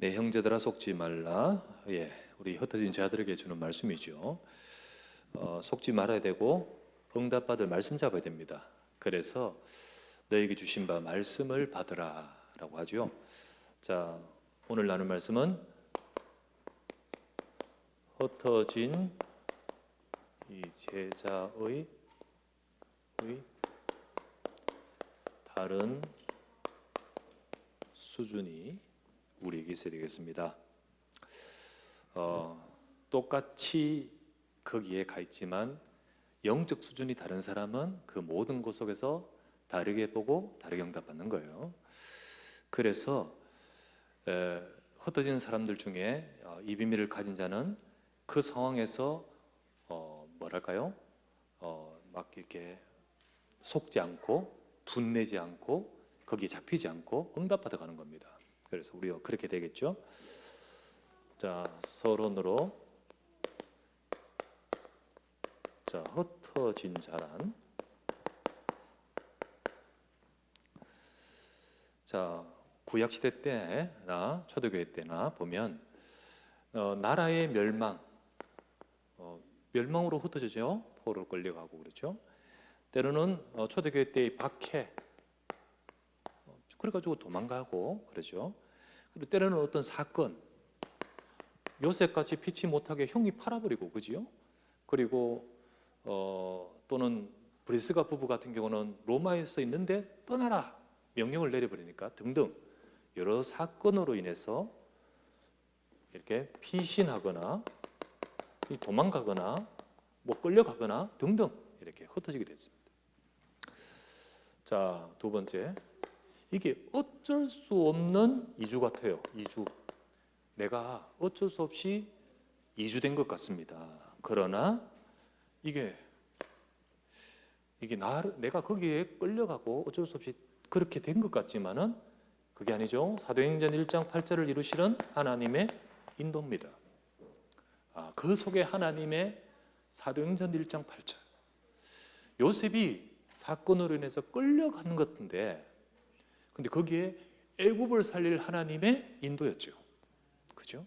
네, 형제들아 속지 말라. 예, 우리 흩어진 자들에게 주는 말씀이죠. 속지 말아야 되고 응답받을 말씀 잡아야 됩니다. 그래서 너에게 주신 바 말씀을 받으라라고 하죠. 자, 오늘 나눌 말씀은 흩어진 이 제자의 다른 수준이 우리에게 있어야 되겠습니다. 똑같이 거기에 가 있지만 영적 수준이 다른 사람은 그 모든 것 속에서 다르게 보고 다르게 응답받는 거예요. 그래서 흩어진 사람들 중에 이 비밀을 가진 자는 그 상황에서 뭐랄까요? 막 이렇게 속지 않고 분내지 않고 거기에 잡히지 않고 응답받아 가는 겁니다. 그래서 우리가 그렇게 되겠죠. 자, 서론으로 자, 흩어진 자란 자, 구약 시대 때나 초대교회 때나 보면 나라의 멸망으로 흩어지죠. 포로로 끌려가고 그렇죠. 때로는 초대교회 때의 박해 그래가지고 도망가고 그러죠. 그리고 때로는 어떤 사건, 요셉같이 피치 못하게 형이 팔아버리고 그지요. 그리고 또는 브리스가 부부 같은 경우는 로마에서 있는데 떠나라 명령을 내려버리니까 등등 여러 사건으로 인해서 이렇게 피신하거나 도망가거나 뭐 끌려가거나 등등 이렇게 흩어지게 됐습니다. 자, 두 번째, 이게 어쩔 수 없는 이주 같아요. 이주. 내가 어쩔 수 없이 이주된 것 같습니다. 그러나 이게 내가 거기에 끌려가고 어쩔 수 없이 그렇게 된 것 같지만은 그게 아니죠. 사도행전 1장 8절을 이루시는 하나님의 인도입니다. 그 속에 하나님의 사도행전 1장 8절. 요셉이 사건으로 인해서 끌려가는 것 같은데 근데 거기에 애굽을 살릴 하나님의 인도였죠. 그죠?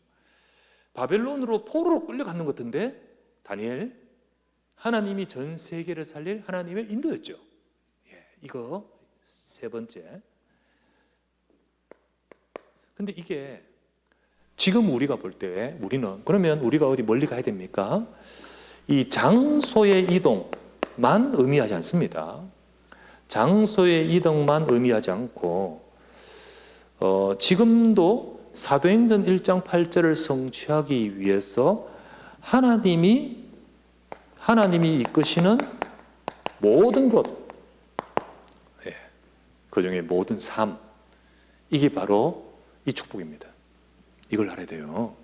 바벨론으로 포로로 끌려가는 것 같은데 다니엘 하나님이 전 세계를 살릴 하나님의 인도였죠. 예, 이거 세 번째. 근데 이게 지금 우리가 볼 때 그러면 우리가 어디 멀리 가야 됩니까? 이 장소의 이동만 의미하지 않습니다. 장소의 이동만 의미하지 않고 지금도 사도행전 1장 8절을 성취하기 위해서 하나님이 이끄시는 모든 것, 그 중에 모든 삶, 이게 바로 이 축복입니다. 이걸 알아야 돼요.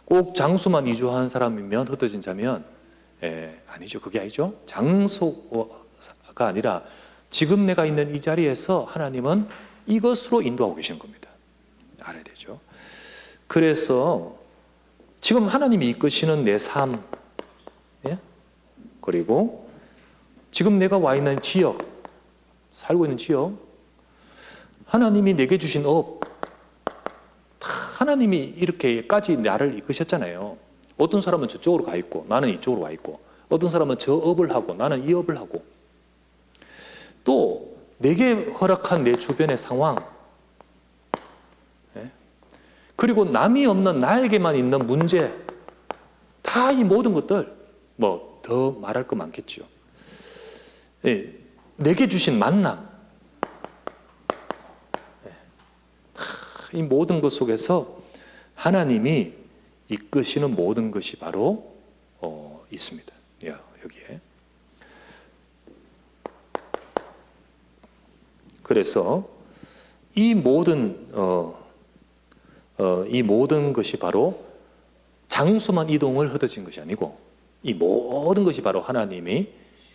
꼭 장소만 이주한 사람이면 흩어진 자면 아니죠. 그게 아니죠. 장소가 아니라 지금 내가 있는 이 자리에서 하나님은 이것으로 인도하고 계시는 겁니다. 알아야 되죠. 그래서 지금 하나님이 이끄시는 내 삶, 그리고 지금 내가 와 있는 지역, 살고 있는 지역, 하나님이 내게 주신 업, 다 하나님이 이렇게까지 나를 이끄셨잖아요. 어떤 사람은 저쪽으로 가 있고 나는 이쪽으로 와 있고 어떤 사람은 저 업을 하고 나는 이 업을 하고 또 내게 허락한 내 주변의 상황, 그리고 남이 없는 나에게만 있는 문제, 다 이 모든 것들 뭐 더 말할 거 많겠죠. 내게 주신 만남, 이 모든 것 속에서 하나님이 이끄시는 모든 것이 바로 있습니다. 여기에. 그래서 이 모든 것이 바로 장소만 이동을 흩어진 것이 아니고 이 모든 것이 바로 하나님이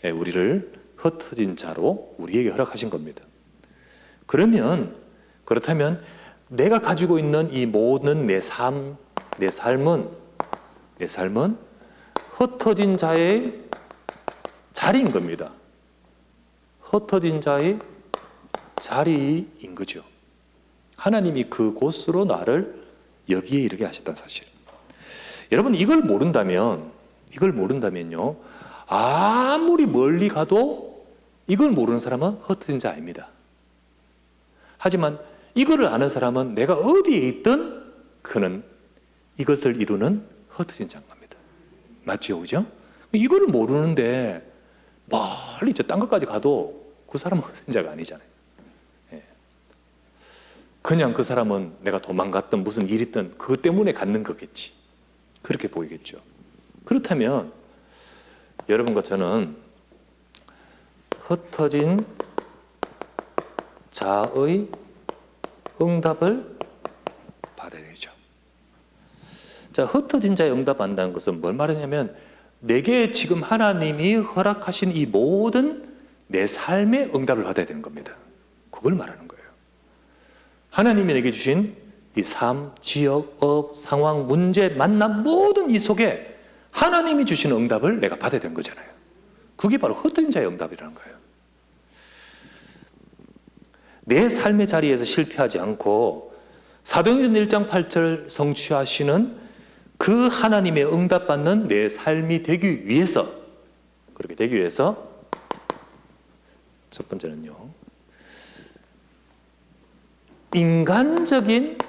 우리를 흩어진 자로 우리에게 허락하신 겁니다. 그렇다면 내가 가지고 있는 이 모든 내 삶은 흩어진 자의 자리인 겁니다. 흩어진 자의 자리인 거죠. 하나님이 그곳으로 나를 여기에 이르게 하셨다는 사실. 여러분 이걸 모른다면요, 아무리 멀리 가도 이걸 모르는 사람은 흩어진 자 아닙니다. 하지만 이거를 아는 사람은 내가 어디에 있든 그는 이것을 이루는 흩어진 자인 겁니다. 맞죠? 그죠? 이거를 모르는데 멀리 저 딴 것까지 가도 그 사람은 흩어진 자가 아니잖아요. 예. 그냥 그 사람은 내가 도망갔든 무슨 일이 있든 그것 때문에 갖는 거겠지. 그렇게 보이겠죠. 그렇다면 여러분과 저는 흩어진 자의 응답을 받아야 되죠. 자, 흩어진 자의 응답한다는 것은 뭘 말하냐면 내게 지금 하나님이 허락하신 이 모든 내 삶의 응답을 받아야 되는 겁니다. 그걸 말하는 거예요. 하나님이 내게 주신 이 삶, 지역, 업, 상황, 문제, 만남 모든 이 속에 하나님이 주시는 응답을 내가 받아야 되는 거잖아요. 그게 바로 흩어진 자의 응답이라는 거예요. 내 삶의 자리에서 실패하지 않고 사도행전 1장 8절 성취하시는 그 하나님의 응답받는 내 삶이 되기 위해서, 그렇게 되기 위해서 첫 번째는요, 인간적인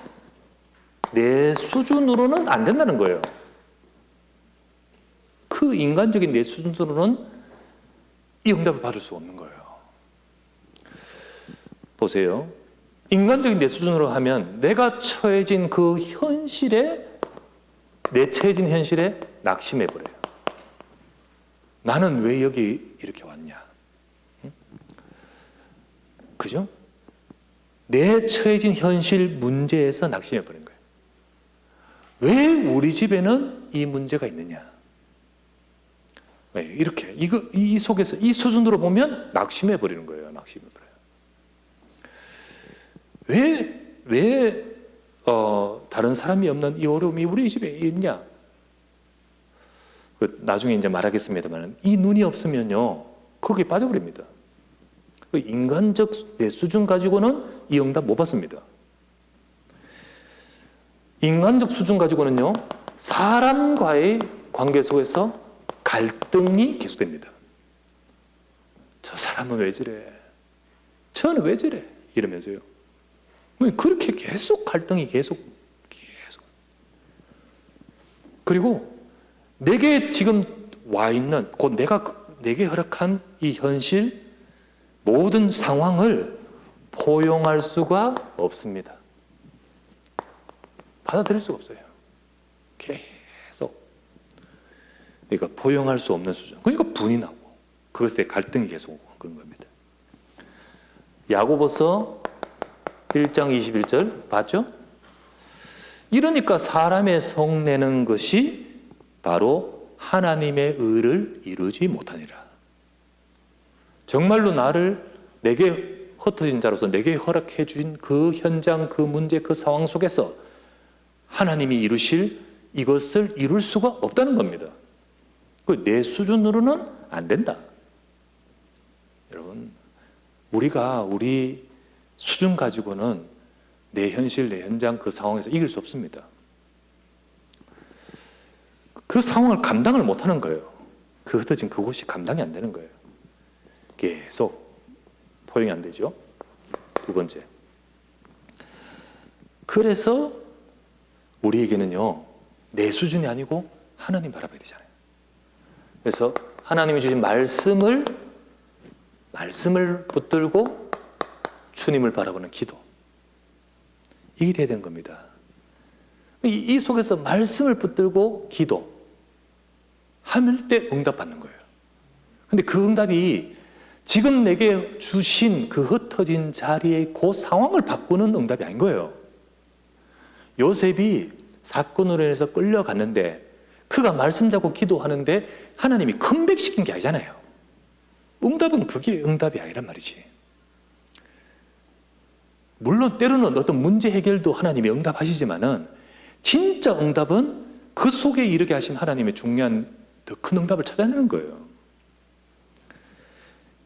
내 수준으로는 안 된다는 거예요. 그 인간적인 내 수준으로는 이 응답을 받을 수 없는 거예요. 보세요. 인간적인 내 수준으로 하면 내가 처해진 그 현실에, 내 처해진 현실에 낙심해버려요. 나는 왜 여기 이렇게 왔냐? 응? 그죠? 내 처해진 현실 문제에서 낙심해버린 거예요. 왜 우리 집에는 이 문제가 있느냐? 왜 이렇게 이 속에서 이 수준으로 보면 낙심해버리는 거예요. 낙심해버려요. 왜 다른 사람이 없는 이 어려움이 우리 집에 있냐? 나중에 이제 말하겠습니다만 이 눈이 없으면요 거기에 빠져버립니다. 인간적 내 수준 가지고는 이 응답 못 받습니다. 인간적 수준 가지고는요 사람과의 관계 속에서 갈등이 계속됩니다. 저 사람은 왜 저래? 저는 왜 저래? 이러면서요. 그렇게 계속 갈등이 계속. 그리고 내게 지금 와 있는 곧 내게 허락한 이 현실 모든 상황을 포용할 수가 없습니다. 받아들일 수가 없어요. 계속. 그러니까 포용할 수 없는 수준. 그러니까 분이 나고 그것에 대해 갈등이 계속 오고 그런 겁니다. 야고보서 1장 21절 봤죠? 이러니까 사람의 성내는 것이 바로 하나님의 의를 이루지 못하니라. 정말로 내게 흩어진 자로서 내게 허락해 주신 그 현장, 그 문제, 그 상황 속에서 하나님이 이루실 이것을 이룰 수가 없다는 겁니다. 내 수준으로는 안 된다. 여러분, 우리 수준 가지고는 내 현실, 내 현장, 그 상황에서 이길 수 없습니다. 그 상황을 감당을 못하는 거예요. 그 흩어진 그곳이 감당이 안 되는 거예요. 계속 포용이 안 되죠. 두 번째. 그래서 우리에게는요, 내 수준이 아니고 하나님 바라봐야 되잖아요. 그래서 하나님이 주신 말씀을 붙들고 주님을 바라보는 기도. 이게 돼야 되는 겁니다. 이 속에서 말씀을 붙들고 기도 할 때 응답받는 거예요. 근데 그 응답이 지금 내게 주신 그 흩어진 자리의 그 상황을 바꾸는 응답이 아닌 거예요. 요셉이 사건으로 인해서 끌려갔는데 그가 말씀 잡고 기도하는데 하나님이 컴백시킨 게 아니잖아요. 응답은 그게 응답이 아니란 말이지. 물론 때로는 어떤 문제 해결도 하나님이 응답하시지만은 진짜 응답은 그 속에 이르게 하신 하나님의 중요한 더 큰 응답을 찾아내는 거예요.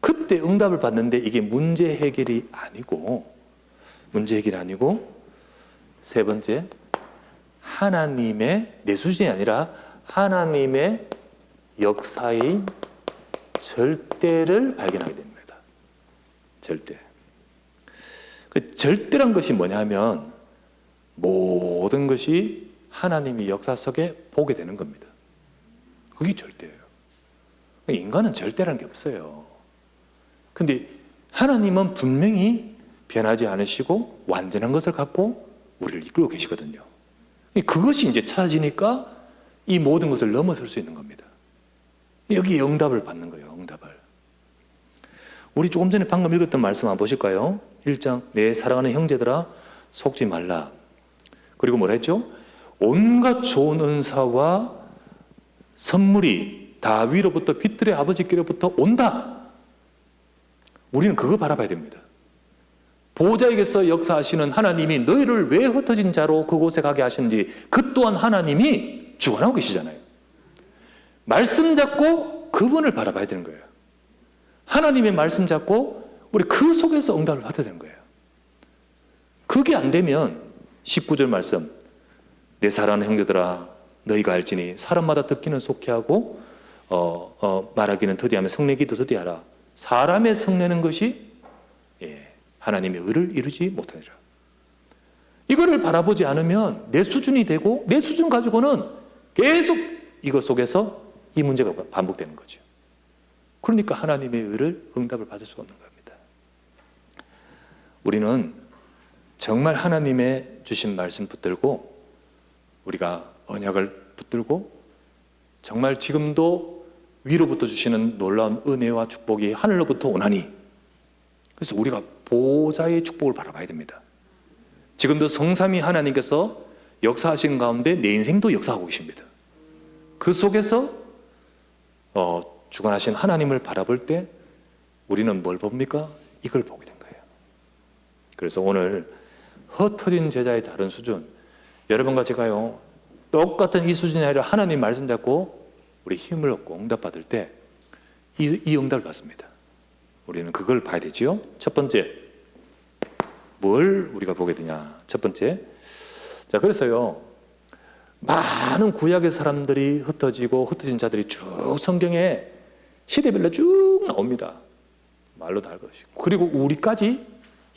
그때 응답을 받는데 이게 문제 해결이 아니고 세 번째, 하나님의 내 수준이 아니라 하나님의 역사의 절대를 발견하게 됩니다. 절대. 그 절대란 것이 뭐냐면 모든 것이 하나님의 역사 속에 보게 되는 겁니다. 그게 절대예요. 인간은 절대라는 게 없어요. 근데 하나님은 분명히 변하지 않으시고 완전한 것을 갖고 우리를 이끌고 계시거든요. 그것이 이제 찾아지니까 이 모든 것을 넘어설 수 있는 겁니다. 여기에 응답을 받는 거예요. 응답을. 우리 조금 전에 방금 읽었던 말씀 한번 보실까요? 1장 내 사랑하는 형제들아 속지 말라. 그리고 뭐라 했죠? 온갖 좋은 은사와 선물이 다위로부터 빛들의 아버지께로부터 온다. 우리는 그거 바라봐야 됩니다. 보호자에게서 역사하시는 하나님이 너희를 왜 흩어진 자로 그곳에 가게 하시는지 그 또한 하나님이 주관하고 계시잖아요. 말씀 잡고 그분을 바라봐야 되는 거예요. 하나님의 말씀 잡고 우리 그 속에서 응답을 받아야 되는 거예요. 그게 안 되면 19절 말씀 내 사랑하는 형제들아 너희가 알지니 사람마다 듣기는 속히 하고 말하기는 더디하며 성내기도 더디하라. 사람의 성내는 것이 하나님의 의를 이루지 못하리라. 이거를 바라보지 않으면 내 수준이 되고 내 수준 가지고는 계속 이것 속에서 이 문제가 반복되는 거죠. 그러니까 하나님의 의를 응답을 받을 수가 없는 겁니다. 우리는 정말 하나님의 주신 말씀 붙들고 우리가 언약을 붙들고 정말 지금도 위로부터 주시는 놀라운 은혜와 축복이 하늘로부터 오나니 그래서 우리가 보호자의 축복을 바라봐야 됩니다. 지금도 성삼위 하나님께서 역사하신 가운데 내 인생도 역사하고 계십니다. 그 속에서 주관하신 하나님을 바라볼 때 우리는 뭘 봅니까? 이걸 보게 된 거예요. 그래서 오늘 흩어진 제자의 다른 수준, 여러분과 제가요 똑같은 이 수준이 아니라 하나님 말씀 잡고 우리 힘을 얻고 응답받을 때 이 응답을 받습니다. 우리는 그걸 봐야 되지요. 첫 번째, 뭘 우리가 보게 되냐? 첫 번째, 자 그래서요 많은 구약의 사람들이 흩어지고 흩어진 자들이 쭉 성경에 시대별로 쭉 나옵니다. 말로 다 할 것이고 그리고 우리까지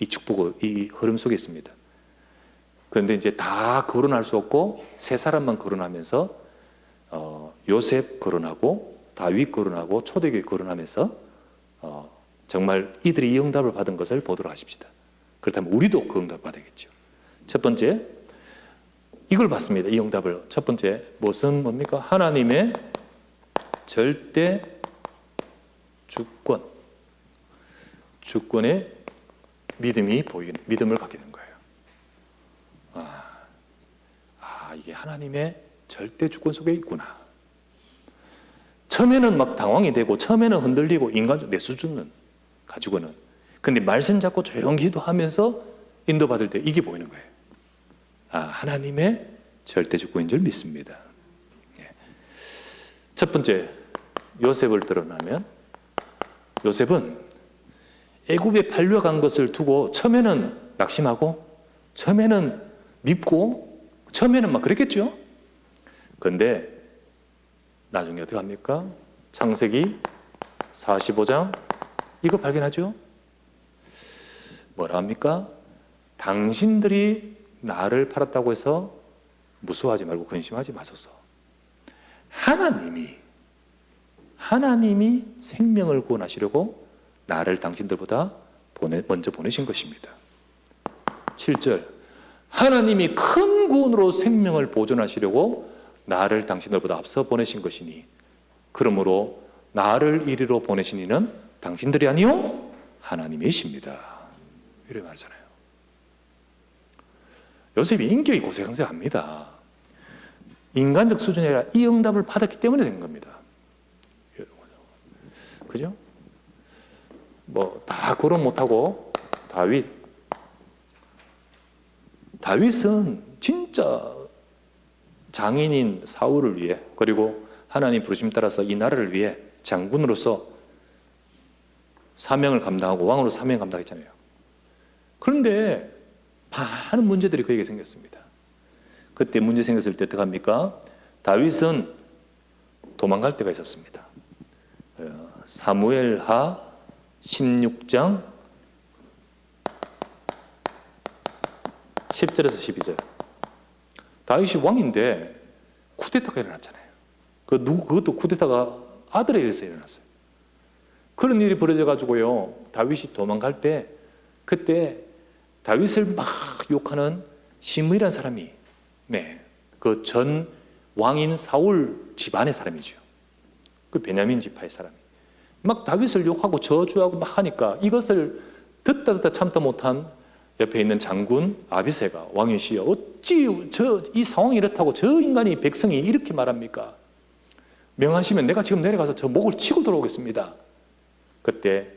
이 축복의 이 흐름 속에 있습니다. 그런데 이제 다 거론할 수 없고 세 사람만 거론하면서 요셉 거론하고 다윗 거론하고 초대교회 거론하면서 정말 이들이 이 응답을 받은 것을 보도록 하십시다. 그렇다면 우리도 그 응답을 받아야겠죠. 첫 번째 이걸 받습니다. 이 응답을. 첫 번째 무슨 뭡니까? 하나님의 절대 주권의 믿음을 갖게 된 거예요. 이게 하나님의 절대 주권 속에 있구나. 처음에는 막 당황이 되고 처음에는 흔들리고 인간적 내 수준은 가지고는 근데 말씀 잡고 조용히 기도하면서 인도받을 때 이게 보이는 거예요. 하나님의 절대 주권인 줄 믿습니다. 첫 번째 요셉을 드러나면 요셉은 애굽에 팔려간 것을 두고 처음에는 낙심하고 처음에는 믿고 처음에는 막 그랬겠죠. 그런데 나중에 어떻게 합니까? 창세기 45장 이거 발견하죠. 뭐라 합니까? 당신들이 나를 팔았다고 해서 무서워하지 말고 근심하지 마소서. 하나님이 생명을 구원하시려고 나를 당신들보다 먼저 보내신 것입니다. 7절 하나님이 큰 구원으로 생명을 보존하시려고 나를 당신들보다 앞서 보내신 것이니 그러므로 나를 이리로 보내신 이는 당신들이 아니요 하나님이십니다. 이렇게 말하잖아요. 요셉이 인격이 고생합니다. 인간적 수준이 아니라 이 응답을 받았기 때문에 된 겁니다. 그죠? 다 거론 못하고 다윗은 진짜 장인인 사울을 위해 그리고 하나님 부르심 따라서 이 나라를 위해 장군으로서 사명을 감당하고 왕으로 사명 감당했잖아요. 그런데 많은 문제들이 그에게 생겼습니다. 그때 문제 생겼을 때 어떻게 합니까? 다윗은 도망갈 때가 있었습니다. 사무엘하 16장 10절에서 12절. 다윗이 왕인데 쿠데타가 일어났잖아요. 그것도 쿠데타가 아들에 의해서 일어났어요. 그런 일이 벌어져 가지고요, 다윗이 도망갈 때 그때 다윗을 막 욕하는 시므이라는 사람이, 그 전 왕인 사울 집안의 사람이죠. 그 베냐민 지파의 사람이 막 다윗을 욕하고 저주하고 막 하니까 이것을 듣다 참다 못한 옆에 있는 장군 아비새가, 왕이시여, 어찌 이 상황이 이렇다고 저 인간이, 백성이 이렇게 말합니까? 명하시면 내가 지금 내려가서 저 목을 치고 들어오겠습니다. 그때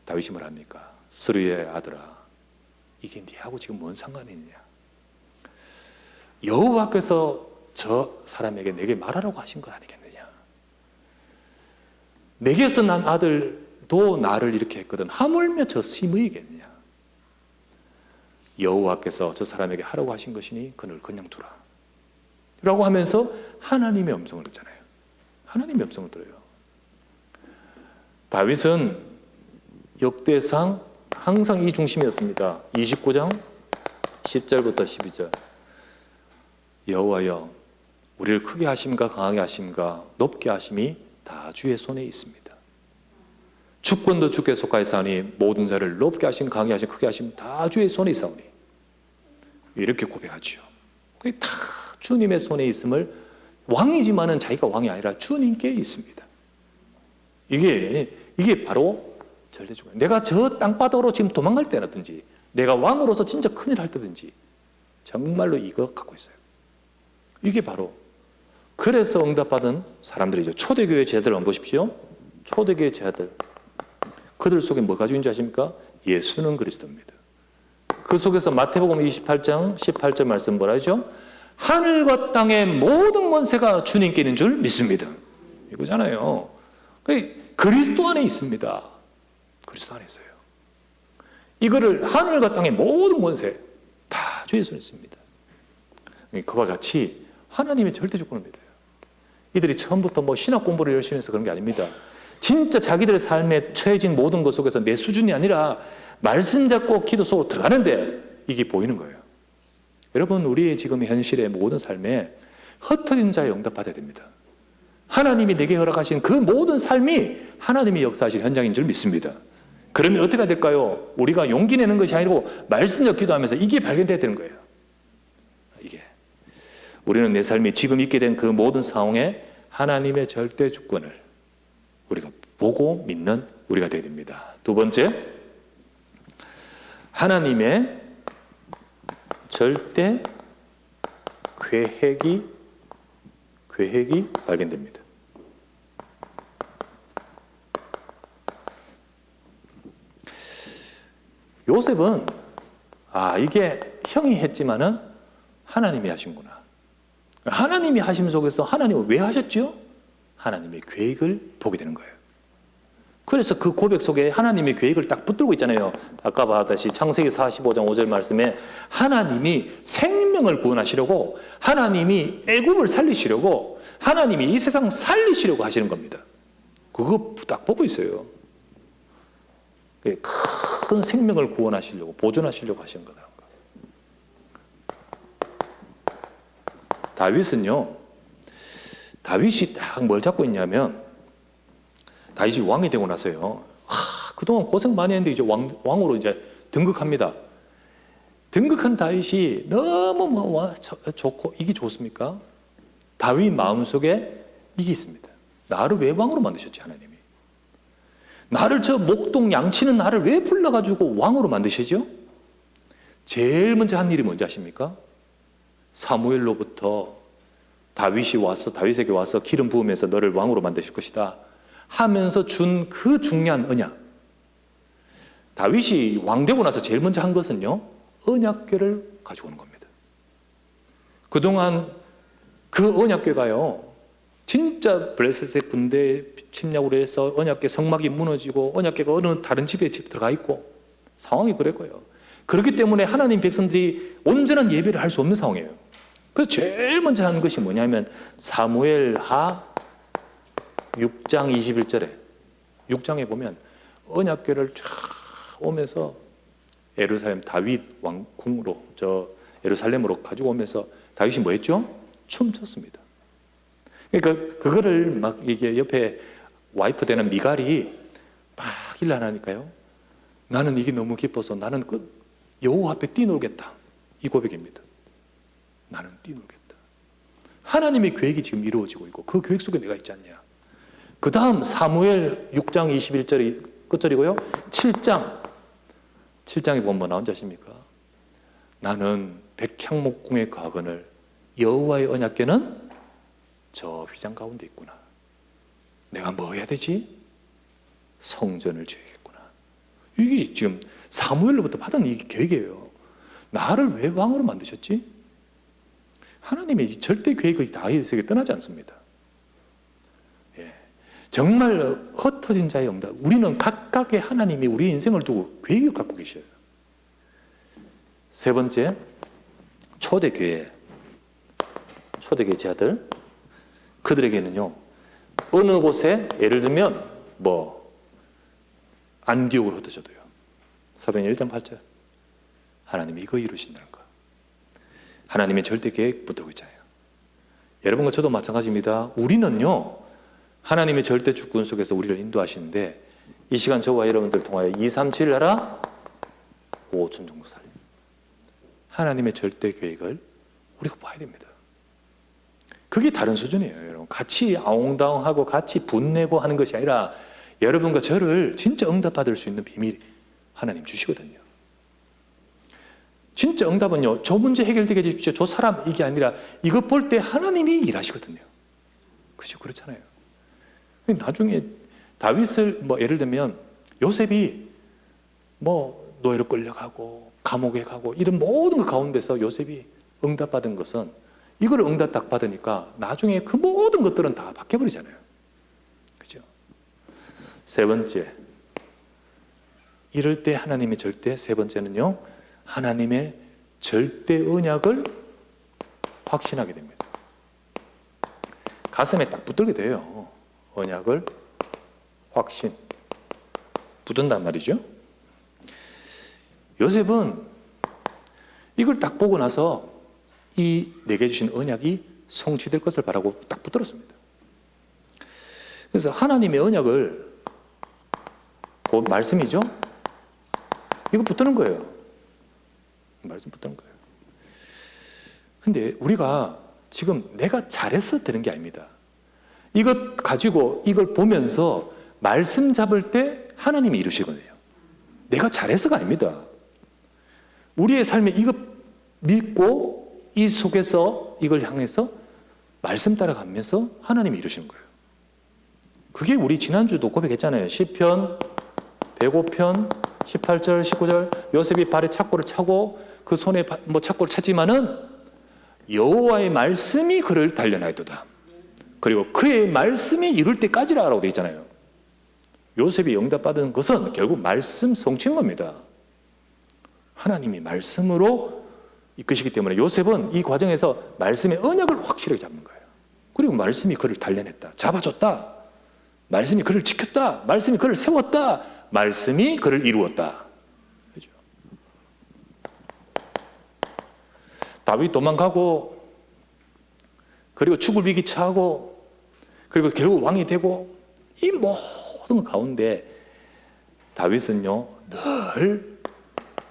다윗이 뭐랍니까? 스루의 아들아, 이게 네하고 지금 뭔 상관이 있냐? 여호와께서 저 사람에게 내게 말하라고 하신 거 아니겠느냐? 내게서 난 아들도 나를 이렇게 했거든, 하물며 저 시므이겠느냐? 여호와께서 저 사람에게 하라고 하신 것이니 그를 그냥 두라 라고 하면서 하나님의 음성을 듣잖아요. 하나님의 음성을 들어요. 다윗은 역대상 항상 이 중심이었습니다. 29장 10절부터 12절. 여호와여, 우리를 크게 하심과 강하게 하심과 높게 하심이 다 주의 손에 있습니다. 주권도 주께 속하였사오니 모든 자를 높게 하심, 강하게 하심, 크게 하심 다 주의 손에 있사오니, 이렇게 고백하죠. 그게 다 주님의 손에 있음을, 왕이지만은 자기가 왕이 아니라 주님께 있습니다. 이게 바로 절대주권. 내가 저 땅바닥으로 지금 도망갈 때라든지, 내가 왕으로서 진짜 큰일 할 때든지 정말로 이거 갖고 있어요. 이게 바로, 그래서 응답받은 사람들이죠. 초대교회 제자들 한번 보십시오. 초대교회 제자들, 그들 속에 뭐 가지고 있는지 아십니까? 예수는 그리스도입니다. 그 속에서 마태복음 28장 18절 말씀 뭐라 하죠? 하늘과 땅의 모든 권세가 주님께 있는 줄 믿습니다. 이거잖아요. 그리스도 안에 있습니다. 그리스도 안에 있어요. 이거를 하늘과 땅의 모든 권세 다 주의 손에 있습니다. 그와 같이 하나님의 절대 주권을 믿어요. 이들이 처음부터 뭐 신학 공부를 열심히 해서 그런 게 아닙니다. 진짜 자기들의 삶에 처해진 모든 것 속에서 내 수준이 아니라 말씀 잡고 기도 속으로 들어가는데 이게 보이는 거예요. 여러분, 우리의 지금 현실의 모든 삶에 흩어진 자의 응답받아야 됩니다. 하나님이 내게 허락하신 그 모든 삶이 하나님이 역사하신 현장인 줄 믿습니다. 그러면 어떻게 해야 될까요? 우리가 용기 내는 것이 아니고 말씀 잡고 기도하면서 이게 발견돼야 되는 거예요. 이게 우리는 내 삶이 지금 있게 된 그 모든 상황에 하나님의 절대 주권을 우리가 보고 믿는 우리가 되어야 됩니다. 두 번째, 하나님의 절대 계획이 발견됩니다. 요셉은 이게 형이 했지만은 하나님이 하신구나. 하나님이 하심 속에서 하나님은 왜 하셨죠? 하나님의 계획을 보게 되는 거예요. 그래서 그 고백 속에 하나님의 계획을 딱 붙들고 있잖아요. 아까 봤듯이 창세기 45장 5절 말씀에 하나님이 생명을 구원하시려고, 하나님이 애굽을 살리시려고, 하나님이 이 세상 살리시려고 하시는 겁니다. 그거 딱 보고 있어요. 큰 생명을 구원하시려고, 보존하시려고 하시는 거다. 다윗은요, 다윗이 딱 뭘 잡고 있냐면, 다윗이 왕이 되고 나서요, 그동안 고생 많이 했는데 이제 왕으로 이제 등극합니다. 등극한 다윗이 너무 좋고, 이게 좋습니까? 다윗 마음속에 이게 있습니다. 나를 왜 왕으로 만드셨지, 하나님이? 나를 저 목동 양치는 나를 왜 불러가지고 왕으로 만드시죠? 제일 먼저 한 일이 뭔지 아십니까? 사무엘로부터 다윗에게 와서 기름 부으면서 너를 왕으로 만드실 것이다 하면서 준 그 중요한 언약. 다윗이 왕되고 나서 제일 먼저 한 것은요, 언약궤를 가지고 오는 겁니다. 그동안 그 언약궤가요, 진짜 블레셋의 군대 침략으로 해서 언약궤 성막이 무너지고 언약궤가 어느 다른 집에 들어가 있고 상황이 그랬고요. 그렇기 때문에 하나님 백성들이 온전한 예배를 할 수 없는 상황이에요. 그래서 제일 먼저 하는 것이 뭐냐면 사무엘하 6장 21절에 6장에 보면 언약궤를 쫙 오면서 예루살렘 다윗 왕궁으로 저 예루살렘으로 가지고 오면서 다윗이 뭐 했죠? 춤췄습니다. 그러니까 그거를 막 이게 옆에 와이프 되는 미갈이 막 일어나니까요. 나는 이게 너무 기뻐서 나는 여호와 앞에 뛰놀겠다. 이 고백입니다. 나는 뛰놀겠다. 하나님의 계획이 지금 이루어지고 있고 그 계획 속에 내가 있지 않냐. 그 다음 사무엘 6장 21절이 끝절이고요. 7장에 보면 뭐 나온 지 아십니까? 나는 백향목궁에 가거늘 여호와의 언약궤는 저 휘장 가운데 있구나. 내가 뭐 해야 되지? 성전을 지어야겠구나. 이게 지금 사무엘로부터 받은 이 계획이에요. 나를 왜 왕으로 만드셨지? 하나님의 절대 계획이 다윗에게 떠나지 않습니다. 예. 정말 흩어진 자의 응답. 우리는 각각의 하나님이 우리 인생을 두고 계획을 갖고 계셔요. 세 번째, 초대교회 제자들. 그들에게는요, 어느 곳에 예를 들면 안디옥으로 흩어져도요. 사도행전 1장 8절. 하나님이 이거 이루신다는 거. 하나님의 절대 계획 붙들고 있잖아요. 여러분과 저도 마찬가지입니다. 우리는요, 하나님의 절대 주권 속에서 우리를 인도하시는데 이 시간 저와 여러분들 통하여 2, 3, 7 하라 5천 정도 살려. 하나님의 절대 계획을 우리가 봐야 됩니다. 그게 다른 수준이에요. 여러분 같이 아웅다웅하고 같이 분내고 하는 것이 아니라 여러분과 저를 진짜 응답받을 수 있는 비밀 하나님 주시거든요. 진짜 응답은요, 저 문제 해결되게 해주십시오, 저 사람 이게 아니라 이것 볼 때 하나님이 일하시거든요. 그죠? 그렇잖아요. 나중에 다윗을 예를 들면 요셉이 노예로 끌려가고 감옥에 가고 이런 모든 것 가운데서 요셉이 응답받은 것은 이걸 응답 딱 받으니까 나중에 그 모든 것들은 다 바뀌어버리잖아요. 그죠? 세 번째, 이럴 때 하나님의 절대, 세 번째는요, 하나님의 절대 언약을 확신하게 됩니다. 가슴에 딱 붙들게 돼요. 언약을 확신 붙든단 말이죠. 요셉은 이걸 딱 보고 나서 이 내게 주신 언약이 성취될 것을 바라고 딱 붙들었습니다. 그래서 하나님의 언약을, 그 말씀이죠, 이거 붙드는 거예요. 말씀 붙드는 거예요. 근데 우리가 지금 내가 잘해서 되는 게 아닙니다. 이것 가지고 이걸 보면서 말씀 잡을 때 하나님이 이루시거든요. 내가 잘해서가 아닙니다. 우리의 삶에 이거 믿고 이 속에서 이걸 향해서 말씀 따라가면서 하나님이 이루시는 거예요. 그게 우리 지난주도 고백했잖아요. 시편 105편 18절 19절 요셉이 발에 착고를 차고 그 손에 착고를 찼지만은 여호와의 말씀이 그를 단련하였도다. 그리고 그의 말씀이 이룰 때까지라고 되어 있잖아요. 요셉이 응답받은 것은 결국 말씀 성취인 겁니다. 하나님이 말씀으로 이끄시기 때문에 요셉은 이 과정에서 말씀의 언약을 확실하게 잡는 거예요. 그리고 말씀이 그를 단련했다, 잡아줬다, 말씀이 그를 지켰다, 말씀이 그를 세웠다, 말씀이 그를 이루었다. 그렇죠? 다윗 도망가고, 그리고 죽을 위기 처하고, 그리고 결국 왕이 되고, 이 모든 가운데 다윗은요 늘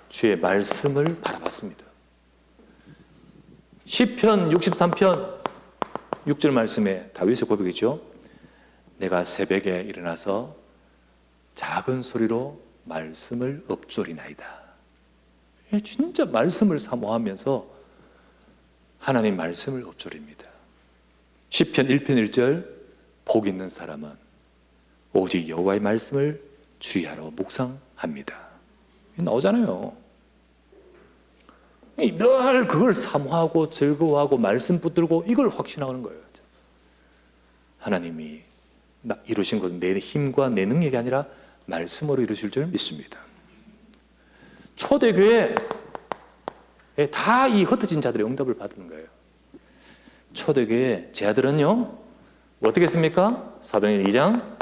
주의 말씀을 바라봤습니다. 시편 63편 6절 말씀에 다윗의 고백이죠. 내가 새벽에 일어나서 작은 소리로 말씀을 읊조리나이다. 진짜 말씀을 사모하면서 하나님 말씀을 읊조립니다. 시편 1편 1절 복 있는 사람은 오직 여호와의 말씀을 주의하러 묵상합니다. 나오잖아요. 늘 그걸 사모하고 즐거워하고 말씀 붙들고 이걸 확신하는 거예요. 하나님이 이루신 것은 내 힘과 내 능력이 아니라 말씀으로 이루실 줄 믿습니다. 초대교회 다 이 흩어진 자들의 응답을 받는 거예요. 초대교회 제 아들은요 어떻게 했습니까? 사도행전 2장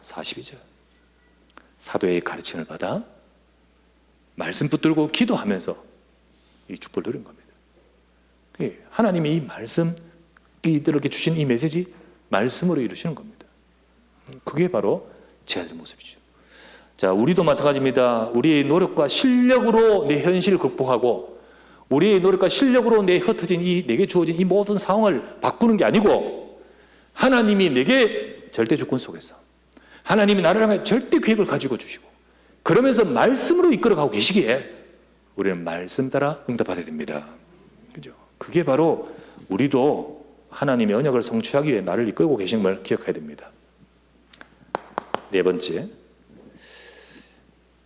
42절 사도의 가르침을 받아 말씀 붙들고 기도하면서 이 축복을 누린 겁니다. 하나님이 이 말씀 이들에게 주신 이 메시지 말씀으로 이루시는 겁니다. 그게 바로 제 아들 모습이죠. 자, 우리도 마찬가지입니다. 우리의 노력과 실력으로 내 현실을 극복하고 우리의 노력과 실력으로 내 흩어진 내게 주어진 이 모든 상황을 바꾸는 게 아니고 하나님이 내게 절대 주권 속에서 하나님이 나를 향해 절대 계획을 가지고 주시고 그러면서 말씀으로 이끌어가고 계시기에 우리는 말씀 따라 응답받아야 됩니다. 그죠? 그게 바로 우리도 하나님의 언약을 성취하기 위해 나를 이끌고 계신 걸 기억해야 됩니다. 네 번째,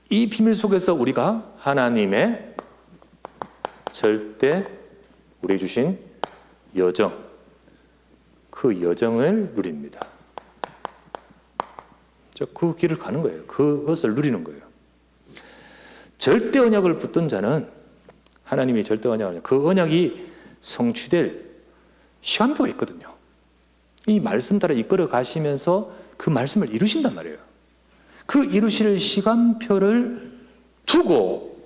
이 비밀 속에서 우리가 하나님의 절대 우리에게 주신 여정, 그 여정을 누립니다. 그 길을 가는 거예요. 그것을 누리는 거예요. 절대 언약을 붙든 자는 하나님이 절대 언약을 그 언약이 성취될 시간표가 있거든요. 이 말씀 따라 이끌어 가시면서 그 말씀을 이루신단 말이에요. 그 이루실 시간표를 두고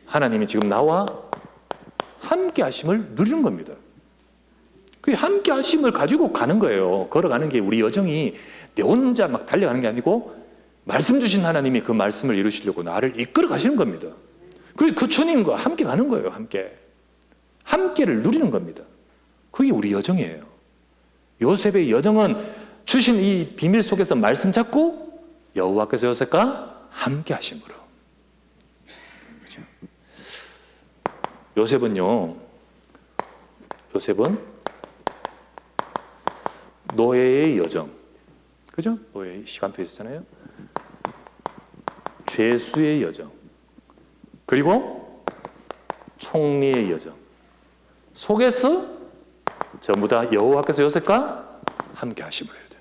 하나님이 지금 나와 함께 하심을 누리는 겁니다. 그 함께 하심을 가지고 가는 거예요. 걸어가는 게 우리 여정이 내 혼자 막 달려가는 게 아니고 말씀 주신 하나님이 그 말씀을 이루시려고 나를 이끌어 가시는 겁니다. 그 주님과 함께 가는 거예요. 함께를 누리는 겁니다. 그게 우리 여정이에요. 요셉의 여정은 주신 이 비밀 속에서 말씀 잡고 여호와께서 요셉과 함께 하심으로. 그렇죠? 요셉은 노예의 여정, 그죠? 노예의 시간표 있잖아요. 죄수의 여정, 그리고 총리의 여정 속에서 전부 다 여호와께서 요셉과 함께 하심을 해야 돼요.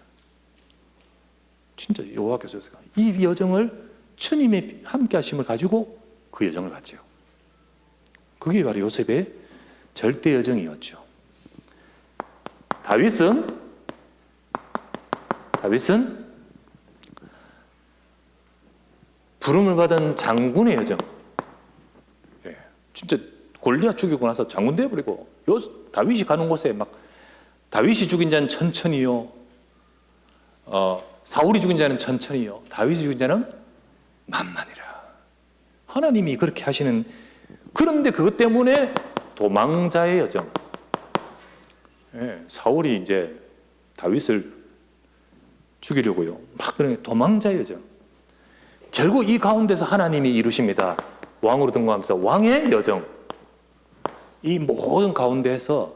진짜 여호와께서 요셉과 이 여정을 주님의 함께 하심을 가지고 그 여정을 갔죠. 그게 바로 요셉의 절대 여정이었죠. 다윗은 부름을 받은 장군의 여정. 진짜 골리앗 죽이고 나서 장군 되어버리고 다윗이 가는 곳에 막 다윗이 죽인 자는 천천히요, 사울이 죽인 자는 천천히요, 다윗이 죽인 자는 만만이라. 하나님이 그렇게 하시는. 그런데 그것 때문에 도망자의 여정. 사울이 이제 다윗을 죽이려고요. 막 그런 도망자의 여정. 결국 이 가운데서 하나님이 이루십니다. 왕으로 등극하면서 왕의 여정. 이 모든 가운데에서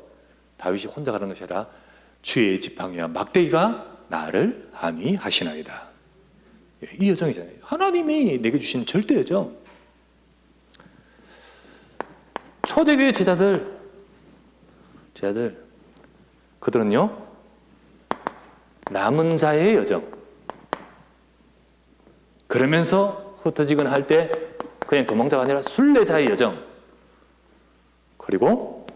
다윗이 혼자 가는 것이 아니라 주의 지팡이와 막대기가 나를 안위하시나이다. 이 여정이잖아요. 하나님이 내게 주신 절대 여정. 초대교회 제자들 그들은요 남은 자의 여정. 그러면서 흩어지거나 할 때 그냥 도망자가 아니라 순례자의 여정, 그리고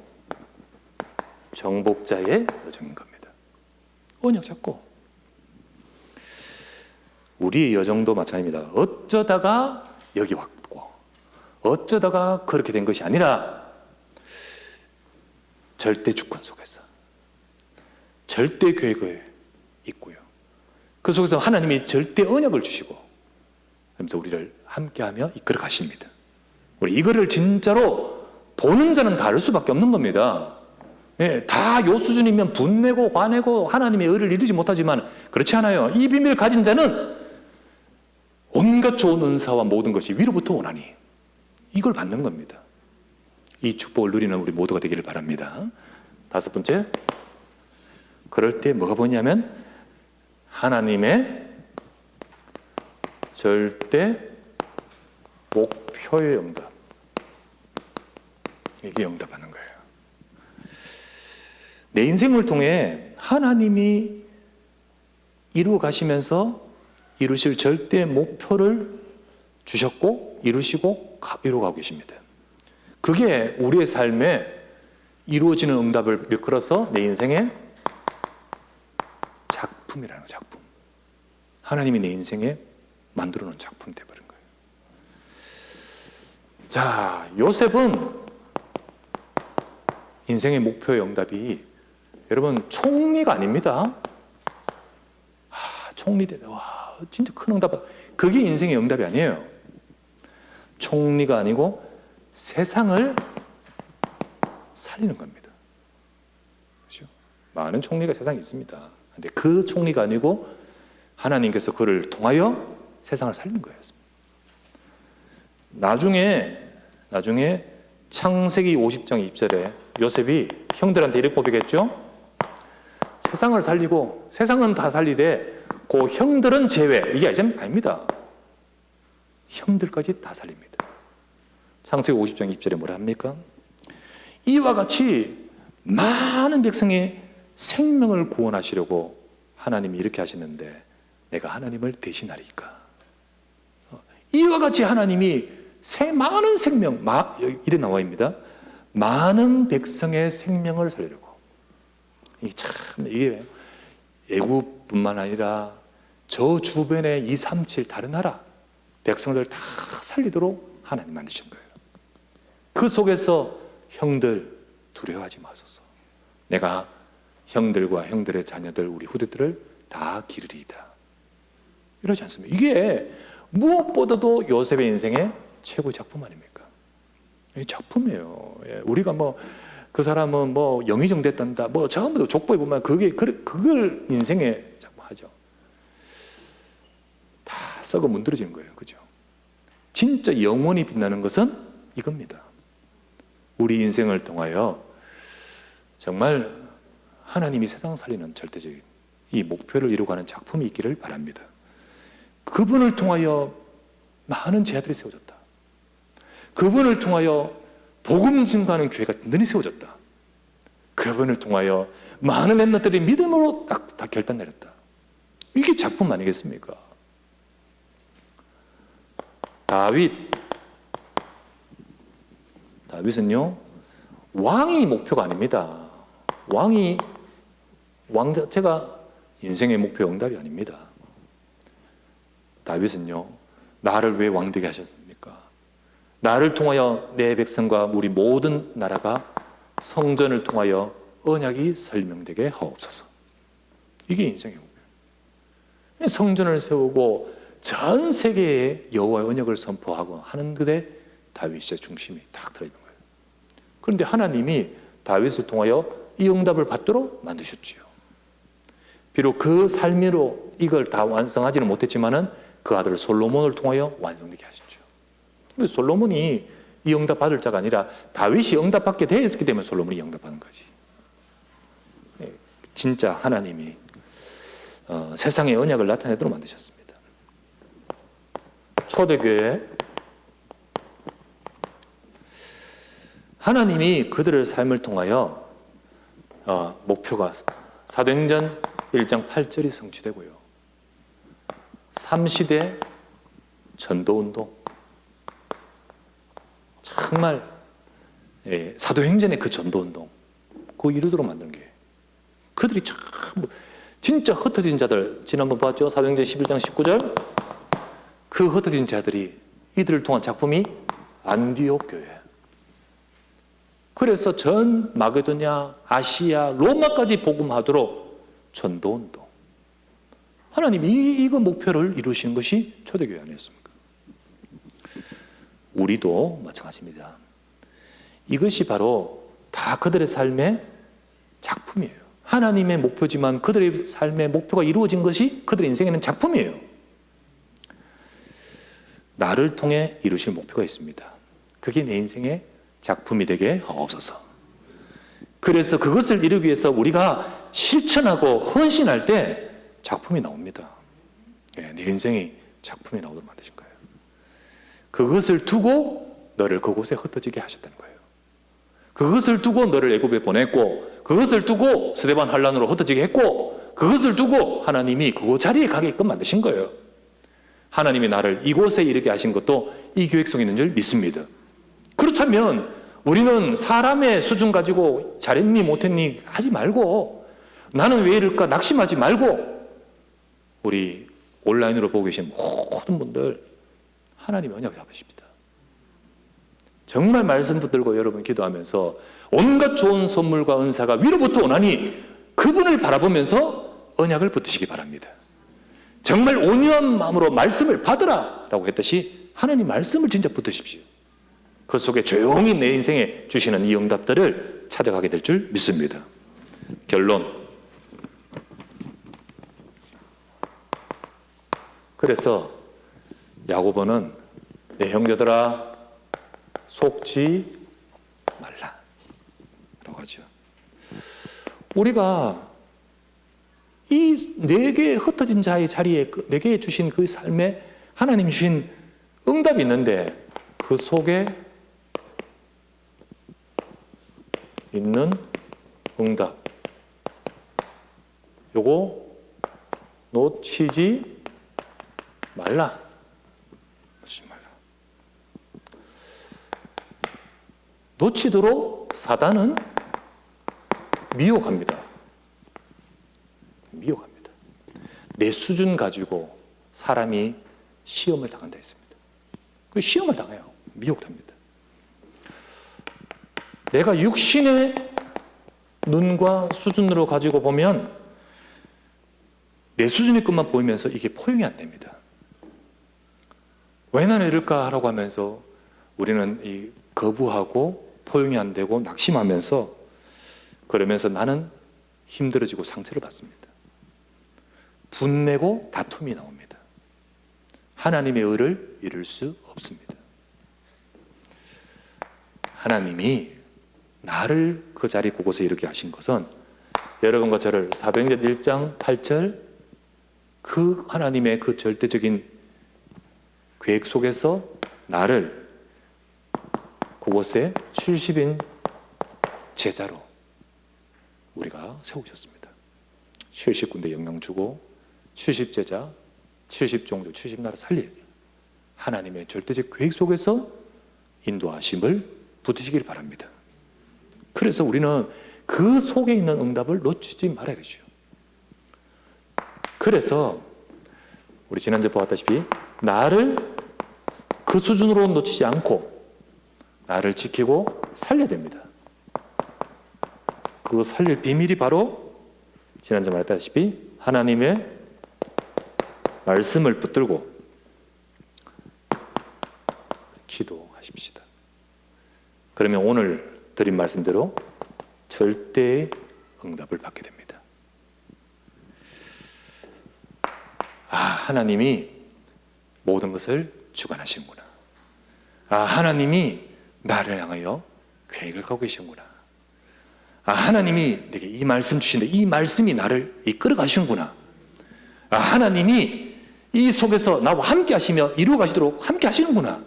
정복자의 여정인 겁니다. 언약 잡고. 우리의 여정도 마찬가지입니다. 어쩌다가 여기 왔고 어쩌다가 그렇게 된 것이 아니라 절대 주권 속에서 절대 계획에 있고요. 그 속에서 하나님이 절대 언약을 주시고 그러면서 우리를 함께하며 이끌어 가십니다. 우리 이거를 진짜로 보는 자는 다를 수밖에 없는 겁니다. 다 요 수준이면 분내고 화내고 하나님의 의를 이루지 못하지만 그렇지 않아요. 이 비밀을 가진 자는 온갖 좋은 은사와 모든 것이 위로부터 오나니 이걸 받는 겁니다. 이 축복을 누리는 우리 모두가 되기를 바랍니다. 다섯 번째, 그럴 때 뭐가 보이냐면 하나님의 절대 목표의 응답. 이게 응답하는 거예요. 내 인생을 통해 하나님이 이루어 가시면서 이루실 절대 목표를 주셨고 이루시고 이루어가고 계십니다. 그게 우리의 삶의 이루어지는 응답을 일컬어서 내 인생의 작품이라는 거예요. 작품. 하나님이 내 인생에 만들어 놓은 작품이 되어버린 거예요. 자, 요셉은 인생의 목표의 응답이 여러분 총리가 아닙니다. 총리되다. 와, 진짜 큰 응답. 그게 인생의 응답이 아니에요. 총리가 아니고 세상을 살리는 겁니다. 그렇죠? 많은 총리가 세상에 있습니다. 근데 그 총리가 아니고 하나님께서 그를 통하여 세상을 살리는 거예요. 나중에 창세기 50장 2절에 요셉이 형들한테 이렇게 고백했죠. 세상을 살리고 세상은 다 살리되 그 형들은 제외. 이게 아닙니다. 형들까지 다 살립니다. 창세기 50장 2절에 뭐라 합니까? 이와 같이 많은 백성의 생명을 구원하시려고 하나님이 이렇게 하시는데 내가 하나님을 대신하리까. 이와 같이 하나님이 많은 생명, 이래 나와 있습니다. 많은 백성의 생명을 살리려고. 이게 애굽뿐만 아니라 저 주변의 237 다른 나라 백성들 다 살리도록 하나님 만드신 거예요. 그 속에서 형들 두려워하지 마소서. 내가 형들과 형들의 자녀들 우리 후대들을 다 기르리이다. 이러지 않습니까? 이게 무엇보다도 요셉의 인생의 최고의 작품 아닙니까? 이 작품이에요. 우리가 그 사람은 영이 정됐단다. 전부 족보에 보면 그걸 인생의 작품하죠. 다 썩어 문드러지는 거예요. 그죠? 진짜 영원히 빛나는 것은 이겁니다. 우리 인생을 통하여 정말 하나님이 세상 살리는 절대적인 이 목표를 이루어가는 작품이 있기를 바랍니다. 그분을 통하여 많은 제자들이 세워졌다. 그분을 통하여 복음 증거하는 교회가 든든히 세워졌다. 그분을 통하여 많은 렘넌트들이 믿음으로 다 결단 내렸다. 이게 작품 아니겠습니까? 다윗은요 왕이 목표가 아닙니다. 왕 자체가 인생의 목표 응답이 아닙니다. 다윗은요 나를 왜 왕되게 하셨습니까? 나를 통하여 내 백성과 우리 모든 나라가 성전을 통하여 언약이 설명되게 하옵소서. 이게 인생의 목표예요. 성전을 세우고 전 세계에 여호와의 언약을 선포하고 하는 그대 다윗의 중심이 딱 들어있는 거예요. 그런데 하나님이 다윗을 통하여 이 응답을 받도록 만드셨지요. 비록 그 삶으로 이걸 다 완성하지는 못했지만은 그 아들 솔로몬을 통하여 완성되게 하셨죠. 솔로몬이 이 응답 받을 자가 아니라 다윗이 응답받게 되었기 때문에 솔로몬이 응답받는 거지. 진짜 하나님이 세상의 언약을 나타내도록 만드셨습니다. 초대교회 하나님이 그들의 삶을 통하여 목표가 사도행전 1장 8절이 성취되고요. 3시대 전도운동 정말 사도행전의 그 전도운동 그거 이루도록 만든 게 그들이 참 진짜 흩어진 자들 지난번 봤죠? 사도행전 11장 19절 그 흩어진 자들이 이들을 통한 작품이 안디옥 교회. 그래서 전 마게도냐, 아시아, 로마까지 복음하도록 전도운동. 하나님이 이거 목표를 이루신 것이 초대교회 아니었습니까? 우리도 마찬가지입니다. 이것이 바로 다 그들의 삶의 작품이에요. 하나님의 목표지만 그들의 삶의 목표가 이루어진 것이 그들의 인생에는 작품이에요. 나를 통해 이루실 목표가 있습니다. 그게 내 인생의 작품이 되게 하옵소서. 그래서 그것을 이루기 위해서 우리가 실천하고 헌신할 때 작품이 나옵니다. 내 인생이 작품이 나오도록 만드신 거예요. 그것을 두고 너를 그곳에 흩어지게 하셨다는 거예요. 그것을 두고 너를 애굽에 보냈고 그것을 두고 스데반 환란으로 흩어지게 했고 그것을 두고 하나님이 그 자리에 가게끔 만드신 거예요. 하나님이 나를 이곳에 이르게 하신 것도 이 계획 속에 있는 줄 믿습니다. 그렇다면 우리는 사람의 수준 가지고 잘했니 못했니 하지 말고, 나는 왜 이럴까 낙심하지 말고, 우리 온라인으로 보고 계신 모든 분들 하나님 언약 잡으십니다. 정말 말씀 붙들고 여러분 기도하면서 온갖 좋은 선물과 은사가 위로부터 오나니 그분을 바라보면서 언약을 붙드시기 바랍니다. 정말 온유한 마음으로 말씀을 받으라 라고 했듯이 하나님 말씀을 진짜 붙드십시오. 그 속에 조용히 내 인생에 주시는 이 응답들을 찾아가게 될 줄 믿습니다. 결론. 그래서 야고보는 내 형제들아 속지 말라 라고 하죠. 우리가 이 내게 흩어진 자의 자리에 내게 주신 그 삶에 하나님 주신 응답이 있는데 그 속에 있는 응답 요거 놓치지 말라. 놓치지 말라. 놓치도록 사단은 미혹합니다. 미혹합니다. 내 수준 가지고 사람이 시험을 당한다 했습니다. 그 시험을 당해요. 미혹합니다. 내가 육신의 눈과 수준으로 가지고 보면 내 수준의 것만 보이면서 이게 포용이 안 됩니다. 왜 나는 이럴까 하라고 하면서 우리는 이 거부하고 포용이 안 되고 낙심하면서 그러면서 나는 힘들어지고 상처를 받습니다. 분내고 다툼이 나옵니다. 하나님의 의를 이룰 수 없습니다. 하나님이 나를 그 자리 그곳에 이르게 하신 것은 여러분과 저를 사도행전 1장 8절 그 하나님의 그 절대적인 계획 속에서 나를 그곳에 70인 제자로 우리가 세우셨습니다. 70군데 영향 주고 70제자, 70종교, 70나라 살릴 하나님의 절대적 계획 속에서 인도하심을 붙으시길 바랍니다. 그래서 우리는 그 속에 있는 응답을 놓치지 말아야 되죠. 그래서 우리 지난주에 보았다시피 나를 그 수준으로 놓치지 않고 나를 지키고 살려야 됩니다. 그 살릴 비밀이 바로 지난주에 말했다시피 하나님의 말씀을 붙들고 기도하십시다. 그러면 오늘 드린 말씀대로 절대의 응답을 받게 됩니다. 하나님이 모든 것을 주관하시는구나. 하나님이 나를 향하여 계획을 갖고 계시는구나. 하나님이 내게 이 말씀 주신데 이 말씀이 나를 이끌어 가시는구나. 하나님이 이 속에서 나와 함께 하시며 이루어 가시도록 함께 하시는구나.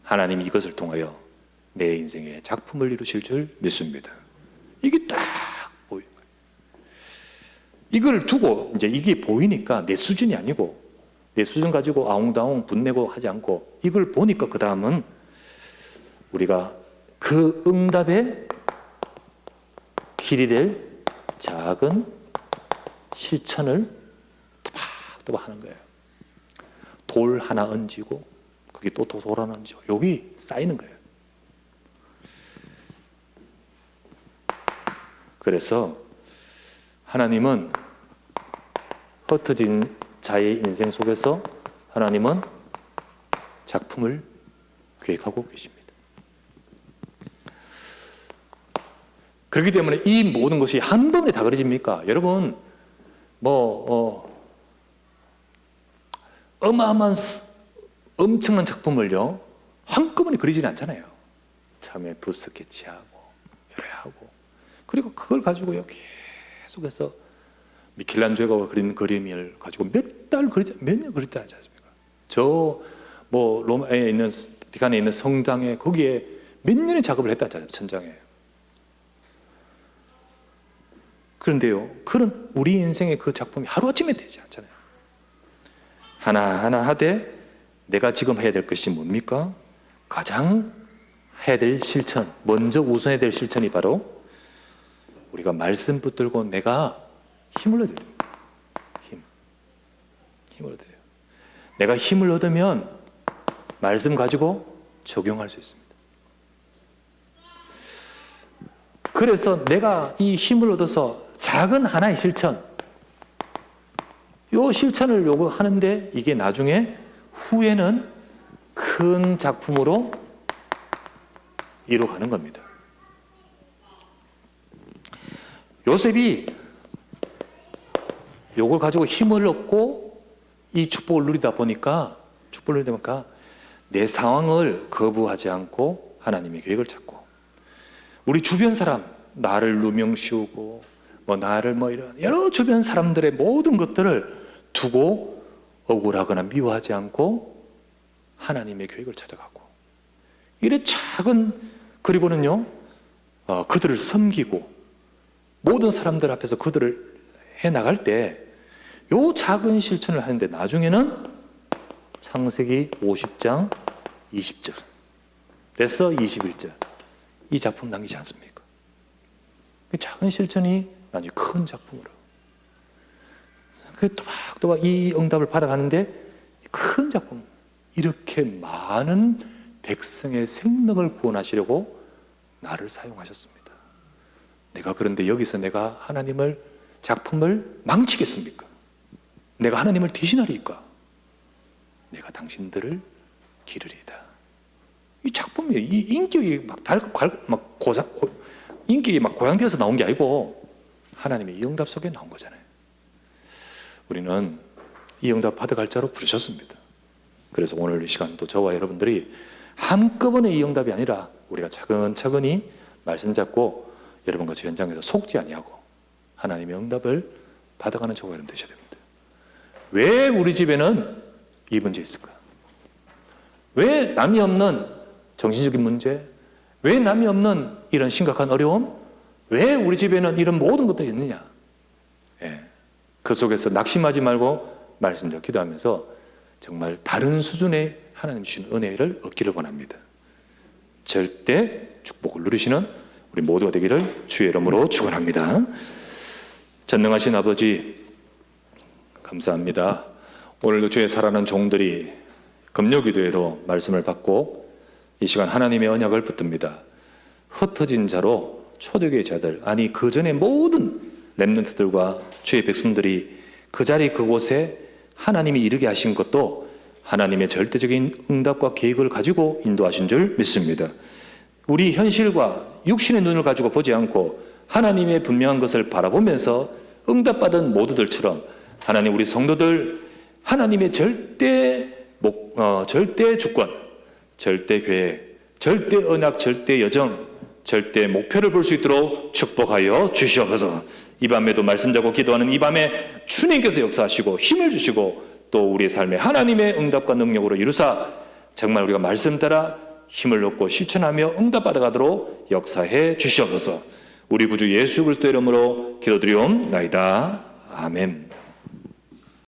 하나님이 이것을 통하여 내 인생의 작품을 이루실 줄 믿습니다. 이게 딱 보이는 거예요. 이걸 두고 이제 이게 보이니까 내 수준이 아니고 내 수준 가지고 아웅다웅 분내고 하지 않고 이걸 보니까 그 다음은 우리가 그 응답의 길이 될 작은 실천을 또박또박 하는 거예요. 돌 하나 얹고 그게 또 돌 하나 얹고 여기 쌓이는 거예요. 그래서 하나님은 흩어진 자의 인생 속에서 하나님은 작품을 계획하고 계십니다. 그렇기 때문에 이 모든 것이 한 번에 다 그려집니까? 여러분 어마어마한 엄청난 작품을요 한꺼번에 그리지는 않잖아요. 처음에 붓스케치하고 요래하고 그리고 그걸 가지고요 계속해서 미켈란젤로가 그린 그림을 가지고 몇 년 그렸지 않습니까? 로마에 있는 바티칸에 있는 성당에 거기에 몇 년의 작업을 했다 하잖아요. 천장에. 그런데요, 그런 우리 인생의 그 작품이 하루아침에 되지 않잖아요. 하나하나 하되 내가 지금 해야 될 것이 뭡니까? 가장 해야 될 실천, 먼저 우선해야 될 실천이 바로 우리가 말씀 붙들고 내가 힘을 얻어야 됩니다. 힘을 얻어요. 내가 힘을 얻으면 말씀 가지고 적용할 수 있습니다. 그래서 내가 이 힘을 얻어서 작은 하나의 실천, 요 실천을 요구하는데 이게 나중에 후에는 큰 작품으로 이루어가는 겁니다. 요셉이 요걸 가지고 힘을 얻고 이 축복을 누리다 보니까 내 상황을 거부하지 않고 하나님의 계획을 찾고, 우리 주변 사람, 나를 누명씌우고 나를 이런 여러 주변 사람들의 모든 것들을 두고 억울하거나 미워하지 않고 하나님의 계획을 찾아가고, 이래 그리고는요 그들을 섬기고 모든 사람들 앞에서 그들을 해나갈 때 요 작은 실천을 하는데 나중에는 창세기 50장 20절 에서 21절 이 작품 남기지 않습니까? 작은 실천이 나중에 큰 작품으로, 또박또박 이 응답을 받아가는데 큰 작품, 이렇게 많은 백성의 생명을 구원하시려고 나를 사용하셨습니다. 그런데 여기서 내가 하나님을 작품을 망치겠습니까? 내가 하나님을 대신하리까? 내가 당신들을 기르리이다. 이 작품이 이 인격이 인격이 고양되어서 나온 게 아니고 하나님의 이 응답 속에 나온 거잖아요. 우리는 이 응답 받아갈 자로 부르셨습니다. 그래서 오늘 이 시간도 저와 여러분들이 한꺼번에 이 응답이 아니라 우리가 차근차근히 말씀 잡고 여러분과 저 현장에서 속지 아니하고 하나님의 응답을 받아가는 저와 여러분 되셔야 됩니다. 왜 우리 집에는 이 문제 있을까? 왜 남이 없는 정신적인 문제? 왜 남이 없는 이런 심각한 어려움? 왜 우리 집에는 이런 모든 것들이 있느냐? 그 속에서 낙심하지 말고 말씀 잡고 기도하면서 정말 다른 수준의 하나님 주신 은혜를 얻기를 원합니다. 절대 축복을 누리시는 우리 모두가 되기를 주의 이름으로 축원합니다. 전능하신 아버지 감사합니다. 오늘도 주의 사랑하는 종들이 금요기도회로 말씀을 받고 이 시간 하나님의 언약을 붙듭니다. 흩어진 자로 초대교회 자들, 아니 그 전에 모든 렘넌트들과 주의 백성들이 그 자리 그곳에 하나님이 이르게 하신 것도 하나님의 절대적인 응답과 계획을 가지고 인도하신 줄 믿습니다. 우리 현실과 육신의 눈을 가지고 보지 않고 하나님의 분명한 것을 바라보면서 응답받은 모두들처럼 하나님, 우리 성도들 하나님의 절대 주권, 절대 계획, 절대 언약, 절대 여정, 절대 목표를 볼 수 있도록 축복하여 주시옵소서. 이 밤에도 말씀 잡고 기도하는 이 밤에 주님께서 역사하시고 힘을 주시고 또 우리의 삶에 하나님의 응답과 능력으로 이루사 정말 우리가 말씀 따라 힘을 얻고 실천하며 응답받아가도록 역사해 주시옵소서. 우리 구주 예수 그리스도의 이름으로 기도드리옵나이다. 아멘.